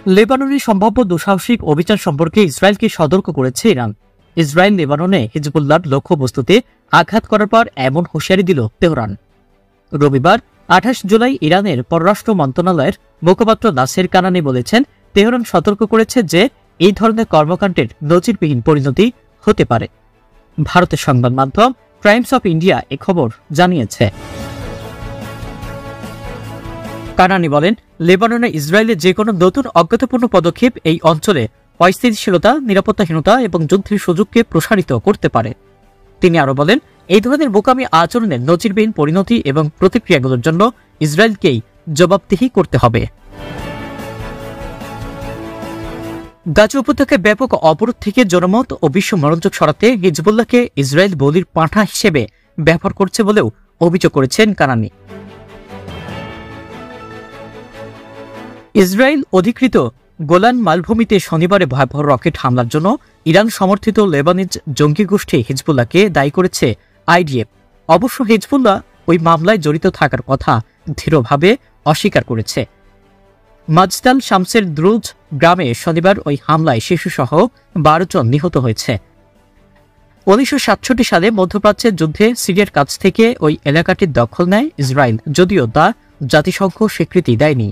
লেবাননের সম্ভাব্য দুঃসাহসিক অভিযান সম্পর্কে ইসরায়েলকে সতর্ক করেছে ইরান। ইসরায়েল লেবাননে হিজবুল্লাহর লক্ষ্যবস্তুতে আঘাত করার পর এমন হুঁশিয়ারি দিল তেহরান। রবিবার 28 জুলাই ইরানের পররাষ্ট্র মন্ত্রণালয়ের মুখপাত্র নাসের কানানি বলেছেন, তেহরান সতর্ক করেছে যে এই ধরনের কর্মকাণ্ডের নজিরবিহীন পরিণতি হতে পারে। ভারতের সংবাদ মাধ্যম টাইমস অফ ইন্ডিয়া এ খবর জানিয়েছে। কানানি বলেন, লেবাননে ইসরায়েলের যে কোনো নতুন অজ্ঞাতপূর্ণ পদক্ষেপ এই অঞ্চলে অস্থিতিশীলতা, নিরাপত্তাহীনতা এবং যুদ্ধের সুযোগকে প্রসারিত করতে পারে। তিনি আরও বলেন, এই ধরনের বোকামি আচরণের নজিরবিহীন পরিণতি এবং প্রতিক্রিয়াগুলোর জন্য ইসরায়েলকেই জবাবদিহি করতে হবে। গাজা উপত্যকায় ব্যাপক অবরোধ থেকে জনমত ও বিশ্ব মনোযোগ সরাতে হিজবুল্লাহকে ইসরায়েল বলির পাঁঠা হিসেবে ব্যবহার করছে বলেও অভিযোগ করেছেন কানানি। ইসরায়েল অধিকৃত গোলান মালভূমিতে শনিবারে ভয়াবহ রকেট হামলার জন্য ইরান সমর্থিত লেবানিজ জঙ্গি গোষ্ঠী হিজবুল্লাহকে দায়ী করেছে আইডিএফ। অবশ্য হিজবুল্লাহ ওই মামলায় জড়িত থাকার কথা দৃঢ়ভাবে অস্বীকার করেছে। মাজদাল শামসের দ্রুজ গ্রামে শনিবার ওই হামলায় শিশুসহ 12 জন নিহত হয়েছে। 1967 সালে মধ্যপ্রাচ্যের যুদ্ধে সিরিয়ার কাছ থেকে ওই এলাকাটির দখল নেয় ইসরায়েল, যদিও তা জাতিসংঘ স্বীকৃতি দেয়নি।